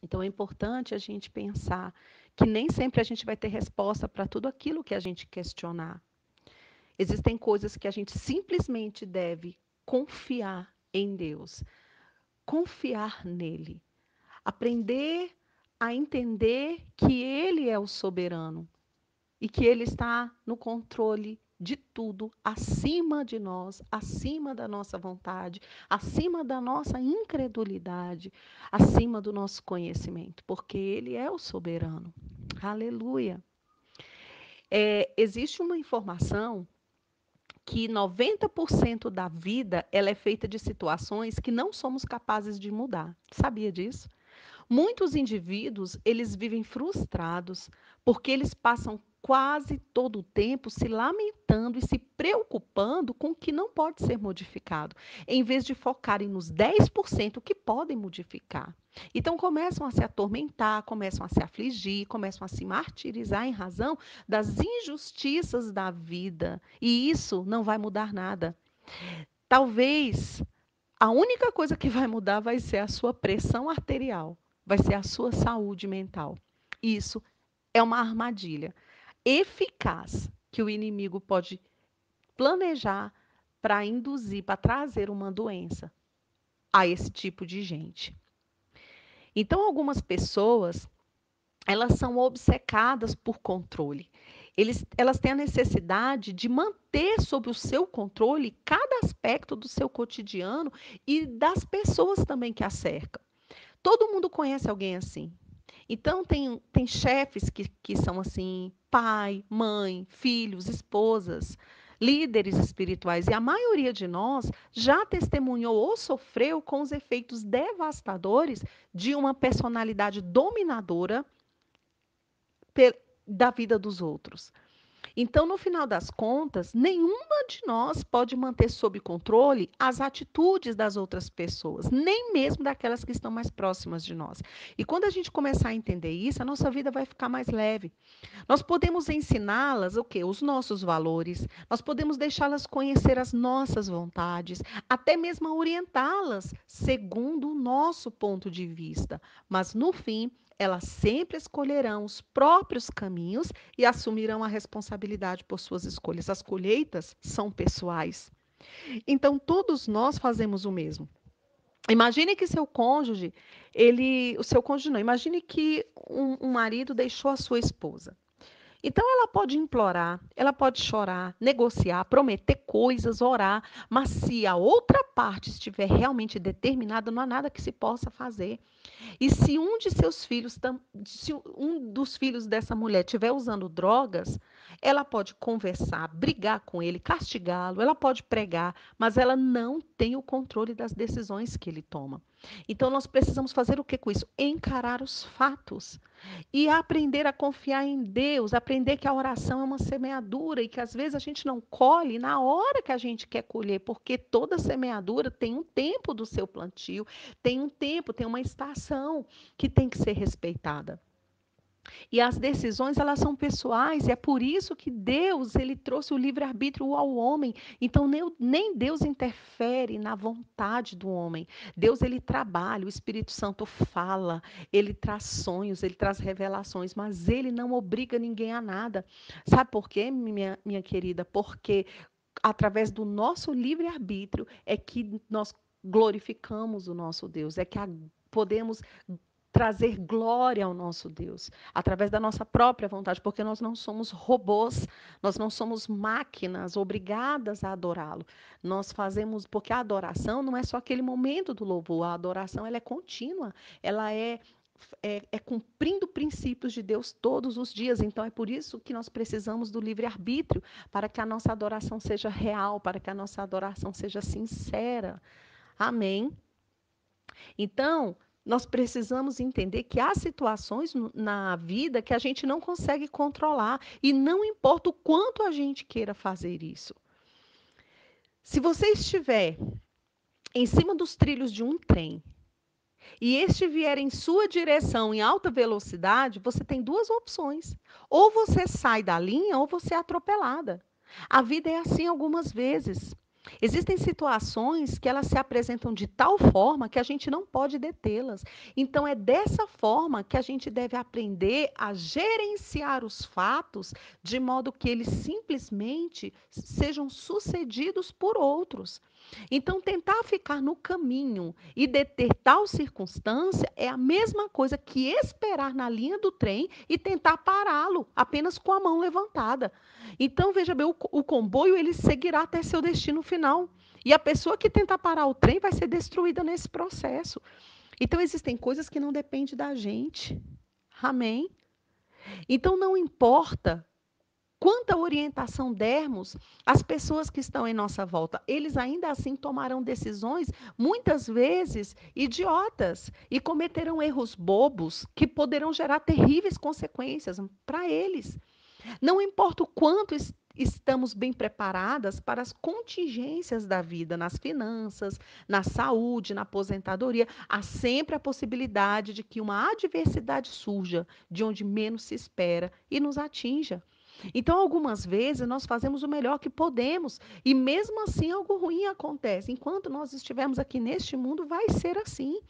Então, é importante a gente pensar que nem sempre a gente vai ter resposta para tudo aquilo que a gente questionar. Existem coisas que a gente simplesmente deve confiar em Deus, confiar nele, aprender a entender que ele é o soberano e que ele está no controle de tudo, acima de nós, acima da nossa vontade, acima da nossa incredulidade, acima do nosso conhecimento, porque ele é o soberano. Aleluia. Existe uma informação que 90% da vida ela é feita de situações que não somos capazes de mudar. Sabia disso? Muitos indivíduos, eles vivem frustrados porque eles passam quase todo o tempo se lamentando e se preocupando com o que não pode ser modificado, em vez de focarem nos 10% que podem modificar. Então começam a se atormentar, começam a se afligir, começam a se martirizar em razão das injustiças da vida. E isso não vai mudar nada. Talvez a única coisa que vai mudar vai ser a sua pressão arterial, vai ser a sua saúde mental. Isso é uma armadilha eficaz que o inimigo pode planejar para induzir, para trazer uma doença a esse tipo de gente. Então, algumas pessoas, elas são obcecadas por controle. Elas têm a necessidade de manter sob o seu controle cada aspecto do seu cotidiano e das pessoas também que a cercam. Todo mundo conhece alguém assim. Então, tem chefes que são assim, pai, mãe, filhos, esposas, líderes espirituais. E a maioria de nós já testemunhou ou sofreu com os efeitos devastadores de uma personalidade dominadora da vida dos outros. Então, no final das contas, nenhuma de nós pode manter sob controle as atitudes das outras pessoas, nem mesmo daquelas que estão mais próximas de nós. E quando a gente começar a entender isso, a nossa vida vai ficar mais leve. Nós podemos ensiná-las o quê? Os nossos valores, nós podemos deixá-las conhecer as nossas vontades, até mesmo orientá-las segundo o nosso ponto de vista. Mas, no fim, elas sempre escolherão os próprios caminhos e assumirão a responsabilidade por suas escolhas. As colheitas são pessoais. Então, todos nós fazemos o mesmo. Imagine que seu cônjuge, o seu cônjuge não, imagine que um marido deixou a sua esposa. Então, ela pode implorar, ela pode chorar, negociar, prometer coisas, orar, mas se a outra parte estiver realmente determinada, não há nada que se possa fazer. E se se um dos filhos dessa mulher estiver usando drogas, ela pode conversar, brigar com ele, castigá-lo, ela pode pregar, mas ela não tem o controle das decisões que ele toma. Então nós precisamos fazer o que com isso? Encarar os fatos e aprender a confiar em Deus, aprender que a oração é uma semeadura e que às vezes a gente não colhe na hora que a gente quer colher, porque toda semeadura tem um tempo do seu plantio, tem um tempo, tem uma estação que tem que ser respeitada. E as decisões, elas são pessoais, e é por isso que Deus, ele trouxe o livre-arbítrio ao homem. Então, nem Deus interfere na vontade do homem. Deus, ele trabalha, o Espírito Santo fala, ele traz sonhos, ele traz revelações, mas ele não obriga ninguém a nada. Sabe por quê, minha querida? Porque através do nosso livre-arbítrio é que nós glorificamos o nosso Deus, é que podemos trazer glória ao nosso Deus, através da nossa própria vontade, porque nós não somos robôs, nós não somos máquinas obrigadas a adorá-lo. Nós fazemos, porque a adoração não é só aquele momento do louvor, a adoração ela é contínua, ela é cumprindo princípios de Deus todos os dias. Então, é por isso que nós precisamos do livre-arbítrio, para que a nossa adoração seja real, para que a nossa adoração seja sincera. Amém? Então, nós precisamos entender que há situações na vida que a gente não consegue controlar, e não importa o quanto a gente queira fazer isso. Se você estiver em cima dos trilhos de um trem e este vier em sua direção em alta velocidade, você tem duas opções. Ou você sai da linha ou você é atropelada. A vida é assim algumas vezes. Existem situações que elas se apresentam de tal forma que a gente não pode detê-las. Então, é dessa forma que a gente deve aprender a gerenciar os fatos de modo que eles simplesmente sejam sucedidos por outros. Então, tentar ficar no caminho e deter tal circunstância é a mesma coisa que esperar na linha do trem e tentar pará-lo apenas com a mão levantada. Então, veja bem, o comboio ele seguirá até seu destino final. E a pessoa que tentar parar o trem vai ser destruída nesse processo. Então, existem coisas que não dependem da gente. Amém? Então, não importa quanta orientação dermos às pessoas que estão em nossa volta, eles ainda assim tomarão decisões, muitas vezes idiotas, e cometerão erros bobos que poderão gerar terríveis consequências para eles. Não importa o quanto estamos bem preparadas para as contingências da vida, nas finanças, na saúde, na aposentadoria, há sempre a possibilidade de que uma adversidade surja de onde menos se espera e nos atinja. Então, algumas vezes, nós fazemos o melhor que podemos, e mesmo assim algo ruim acontece. Enquanto nós estivermos aqui neste mundo, vai ser assim.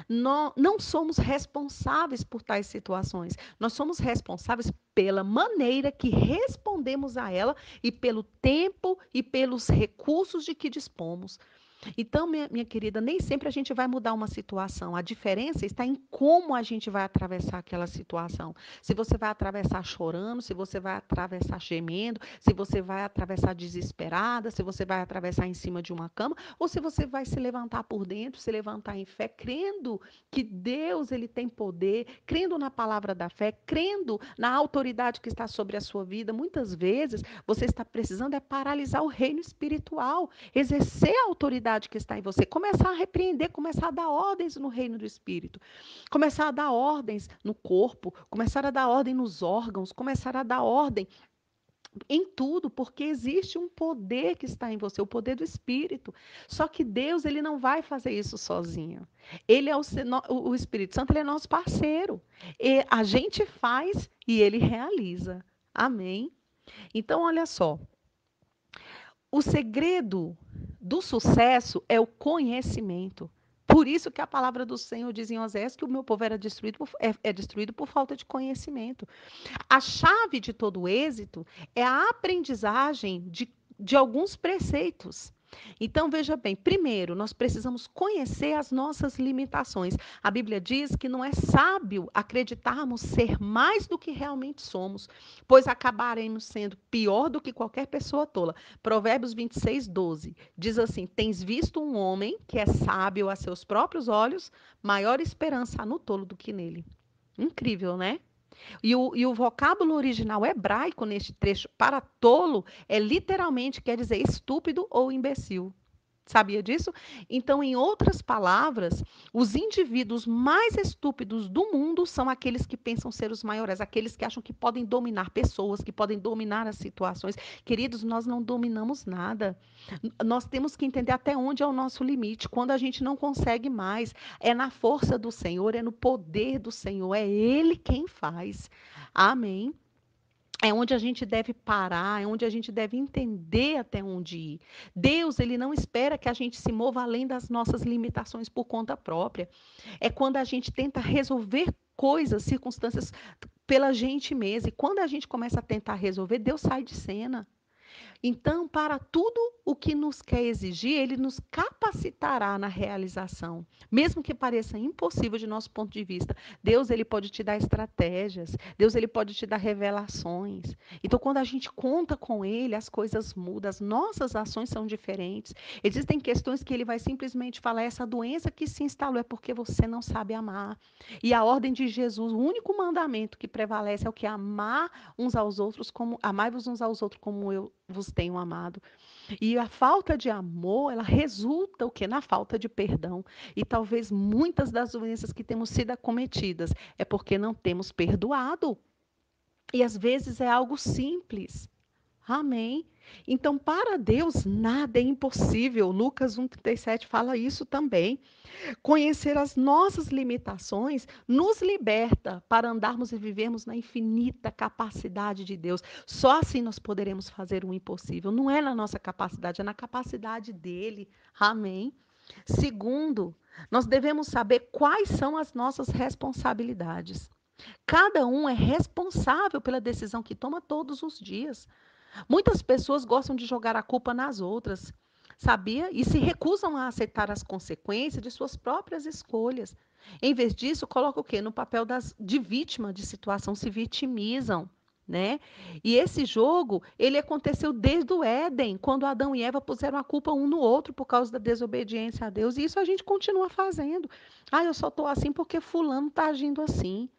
Nós não somos responsáveis por tais situações. Nós somos responsáveis pela maneira que respondemos a ela e pelo tempo e pelos recursos de que dispomos. Então, minha querida, nem sempre a gente vai mudar uma situação. A diferença está em como a gente vai atravessar aquela situação. Se você vai atravessar chorando, se você vai atravessar gemendo, se você vai atravessar desesperada, se você vai atravessar em cima de uma cama, ou se você vai se levantar por dentro, se levantar em fé, crendo que Deus ele tem poder, crendo na palavra da fé, crendo na autoridade que está sobre a sua vida. Muitas vezes você está precisando é paralisar o reino espiritual, exercer a autoridade que está em você, começar a repreender, começar a dar ordens no reino do espírito, começar a dar ordens no corpo, começar a dar ordem nos órgãos, começar a dar ordem em tudo, porque existe um poder que está em você, o poder do espírito. Só que Deus, ele não vai fazer isso sozinho. Ele é o Espírito Santo, ele é nosso parceiro. E a gente faz e ele realiza. Amém. Então, olha só, o segredo do sucesso é o conhecimento. Por isso que a palavra do Senhor diz em Osés que o meu povo era destruído é destruído por falta de conhecimento. A chave de todo o êxito é a aprendizagem de alguns preceitos. Então, veja bem, primeiro, nós precisamos conhecer as nossas limitações. A Bíblia diz que não é sábio acreditarmos ser mais do que realmente somos, pois acabaremos sendo pior do que qualquer pessoa tola. Provérbios 26:12 diz assim: Tens visto um homem que é sábio a seus próprios olhos, maior esperança há no tolo do que nele. Incrível, né? E o vocábulo original hebraico neste trecho para tolo é literalmente quer dizer estúpido ou imbecil. Sabia disso? Então, em outras palavras, os indivíduos mais estúpidos do mundo são aqueles que pensam ser os maiores, aqueles que acham que podem dominar pessoas, que podem dominar as situações. Queridos, nós não dominamos nada. Nós temos que entender até onde é o nosso limite. Quando a gente não consegue mais, é na força do Senhor, é no poder do Senhor, é Ele quem faz. Amém. É onde a gente deve parar, é onde a gente deve entender até onde ir. Deus, ele não espera que a gente se mova além das nossas limitações por conta própria. É quando a gente tenta resolver coisas, circunstâncias pela gente mesma. E quando a gente começa a tentar resolver, Deus sai de cena. Então, para tudo o que nos quer exigir, ele nos capacitará na realização. Mesmo que pareça impossível de nosso ponto de vista, Deus ele pode te dar estratégias, Deus ele pode te dar revelações. Então, quando a gente conta com ele, as coisas mudam, as nossas ações são diferentes. Existem questões que ele vai simplesmente falar, essa doença que se instalou é porque você não sabe amar. E a ordem de Jesus, o único mandamento que prevalece é o que amar uns aos outros como amai-vos uns aos outros como eu vos tenho amado. E a falta de amor, ela resulta o quê? Na falta de perdão. E talvez muitas das doenças que temos sido acometidas é porque não temos perdoado. E às vezes é algo simples. Amém. Então, para Deus, nada é impossível. Lucas 1,37 fala isso também. Conhecer as nossas limitações nos liberta para andarmos e vivermos na infinita capacidade de Deus. Só assim nós poderemos fazer o impossível. Não é na nossa capacidade, é na capacidade dele. Amém. Segundo, nós devemos saber quais são as nossas responsabilidades. Cada um é responsável pela decisão que toma todos os dias. Muitas pessoas gostam de jogar a culpa nas outras, sabia? E se recusam a aceitar as consequências de suas próprias escolhas. Em vez disso, colocam o quê? No papel de vítima de situação, se vitimizam. Né? E esse jogo, ele aconteceu desde o Éden, quando Adão e Eva puseram a culpa um no outro por causa da desobediência a Deus. E isso a gente continua fazendo. Ah, eu só estou assim porque fulano está agindo assim.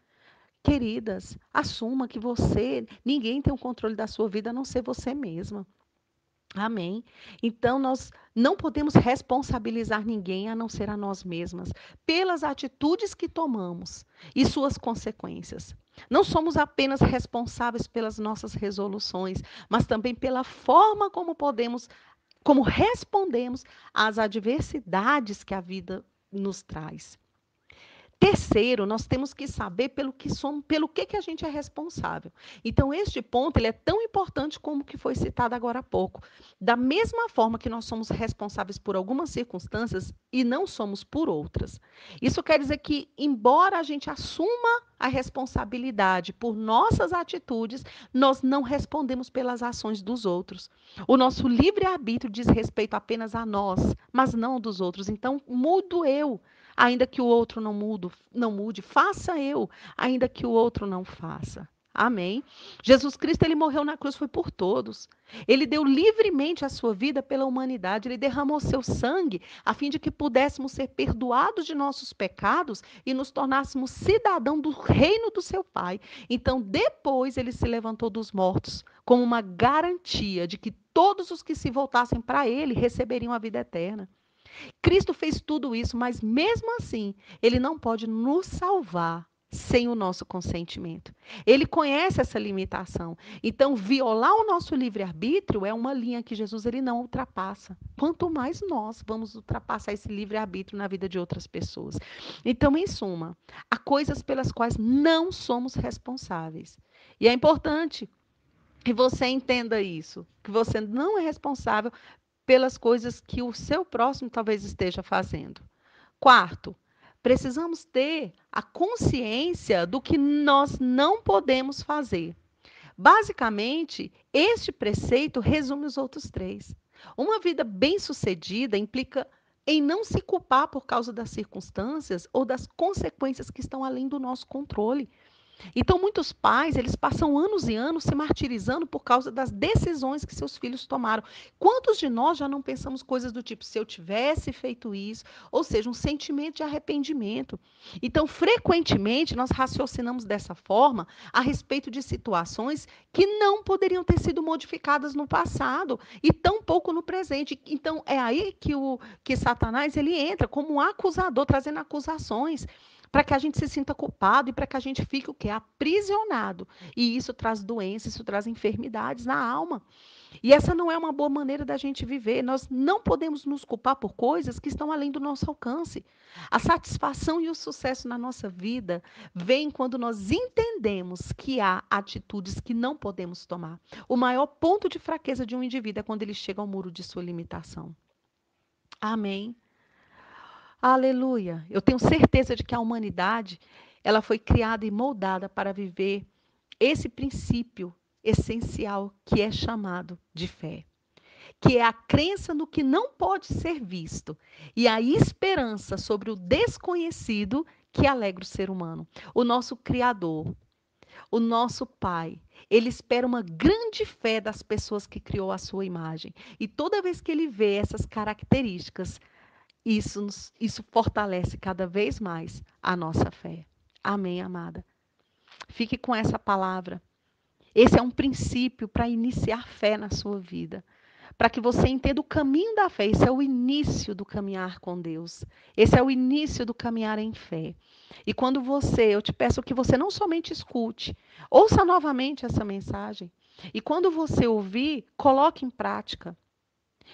Queridas, assuma que ninguém tem o controle da sua vida a não ser você mesma. Amém. Então, nós não podemos responsabilizar ninguém a não ser a nós mesmas, pelas atitudes que tomamos e suas consequências. Não somos apenas responsáveis pelas nossas resoluções, mas também pela forma como respondemos às adversidades que a vida nos traz. Terceiro, nós temos que saber pelo que somos, pelo que a gente é responsável. Então, este ponto ele é tão importante como o que foi citado agora há pouco. Da mesma forma que nós somos responsáveis por algumas circunstâncias e não somos por outras. Isso quer dizer que, embora a gente assuma a responsabilidade por nossas atitudes, nós não respondemos pelas ações dos outros. O nosso livre-arbítrio diz respeito apenas a nós, mas não dos outros. Então, mudo eu. Ainda que o outro não mude, faça eu, ainda que o outro não faça. Amém. Jesus Cristo, ele morreu na cruz, foi por todos. Ele deu livremente a sua vida pela humanidade, ele derramou seu sangue a fim de que pudéssemos ser perdoados de nossos pecados e nos tornássemos cidadão do reino do seu Pai. Então, depois ele se levantou dos mortos como uma garantia de que todos os que se voltassem para ele receberiam a vida eterna. Cristo fez tudo isso, mas mesmo assim, ele não pode nos salvar sem o nosso consentimento. Ele conhece essa limitação. Então, violar o nosso livre-arbítrio é uma linha que Jesus ele não ultrapassa. Quanto mais nós vamos ultrapassar esse livre-arbítrio na vida de outras pessoas. Então, em suma, há coisas pelas quais não somos responsáveis. E é importante que você entenda isso, que você não é responsável pelas coisas que o seu próximo talvez esteja fazendo. Quarto, precisamos ter a consciência do que nós não podemos fazer. Basicamente, este preceito resume os outros três. Uma vida bem-sucedida implica em não se culpar por causa das circunstâncias ou das consequências que estão além do nosso controle. Então, muitos pais, eles passam anos e anos se martirizando por causa das decisões que seus filhos tomaram. Quantos de nós já não pensamos coisas do tipo, se eu tivesse feito isso? Ou seja, um sentimento de arrependimento. Então, frequentemente, nós raciocinamos dessa forma a respeito de situações que não poderiam ter sido modificadas no passado e tampouco no presente. Então, é aí que Satanás ele entra como um acusador, trazendo acusações para que a gente se sinta culpado e para que a gente fique o quê? Aprisionado. E isso traz doenças, isso traz enfermidades na alma. E essa não é uma boa maneira da gente viver. Nós não podemos nos culpar por coisas que estão além do nosso alcance. A satisfação e o sucesso na nossa vida vem quando nós entendemos que há atitudes que não podemos tomar. O maior ponto de fraqueza de um indivíduo é quando ele chega ao muro de sua limitação. Amém. Aleluia. Eu tenho certeza de que a humanidade, ela foi criada e moldada para viver esse princípio essencial que é chamado de fé, que é a crença no que não pode ser visto e a esperança sobre o desconhecido que alegra o ser humano. O nosso Criador, o nosso Pai, ele espera uma grande fé das pessoas que criou a sua imagem. E toda vez que ele vê essas características, isso fortalece cada vez mais a nossa fé. Amém, amada? Fique com essa palavra. Esse é um princípio para iniciar fé na sua vida. para que você entenda o caminho da fé. Esse é o início do caminhar com Deus. Esse é o início do caminhar em fé. E quando eu te peço que você não somente escute, ouça novamente essa mensagem. E quando você ouvir, coloque em prática.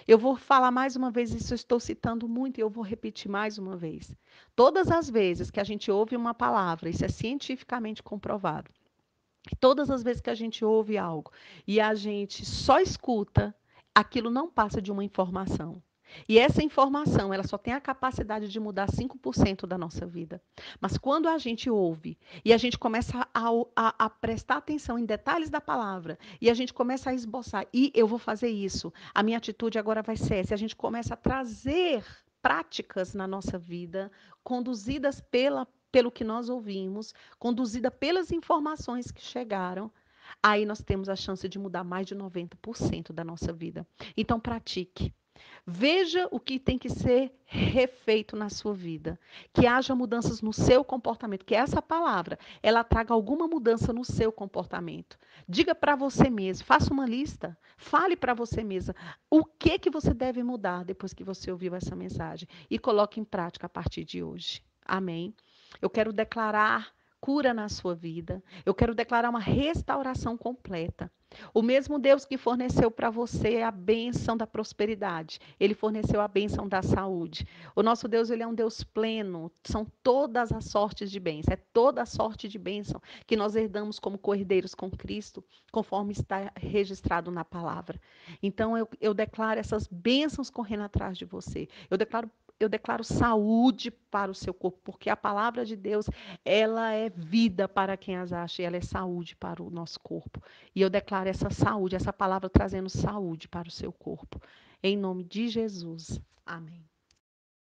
Eu vou falar mais uma vez, isso eu estou citando muito e eu vou repetir mais uma vez. Todas as vezes que a gente ouve uma palavra, isso é cientificamente comprovado. Todas as vezes que a gente ouve algo e a gente só escuta, aquilo não passa de uma informação. E essa informação, ela só tem a capacidade de mudar 5% da nossa vida. Mas quando a gente ouve e a gente começa a prestar atenção em detalhes da palavra, e a gente começa a esboçar, e eu vou fazer isso, a minha atitude agora vai ser essa, e a gente começa a trazer práticas na nossa vida, conduzidas pelo que nós ouvimos, conduzida pelas informações que chegaram, aí nós temos a chance de mudar mais de 90% da nossa vida. Então, pratique. Veja o que tem que ser refeito na sua vida. Que haja mudanças no seu comportamento. Que essa palavra, ela traga alguma mudança no seu comportamento. Diga para você mesmo, faça uma lista. Fale para você mesma o que você deve mudar depois que você ouviu essa mensagem. E coloque em prática a partir de hoje. Amém? Eu quero declarar cura na sua vida. Eu quero declarar uma restauração completa. O mesmo Deus que forneceu para você a bênção da prosperidade, ele forneceu a bênção da saúde. O nosso Deus, ele é um Deus pleno, são todas as sortes de bênção, é toda a sorte de bênção que nós herdamos como cordeiros com Cristo, conforme está registrado na palavra. Então, eu declaro essas bênçãos correndo atrás de você. Eu declaro saúde para o seu corpo, porque a palavra de Deus, ela é vida para quem as acha, e ela é saúde para o nosso corpo. E eu declaro essa saúde, essa palavra trazendo saúde para o seu corpo. Em nome de Jesus. Amém.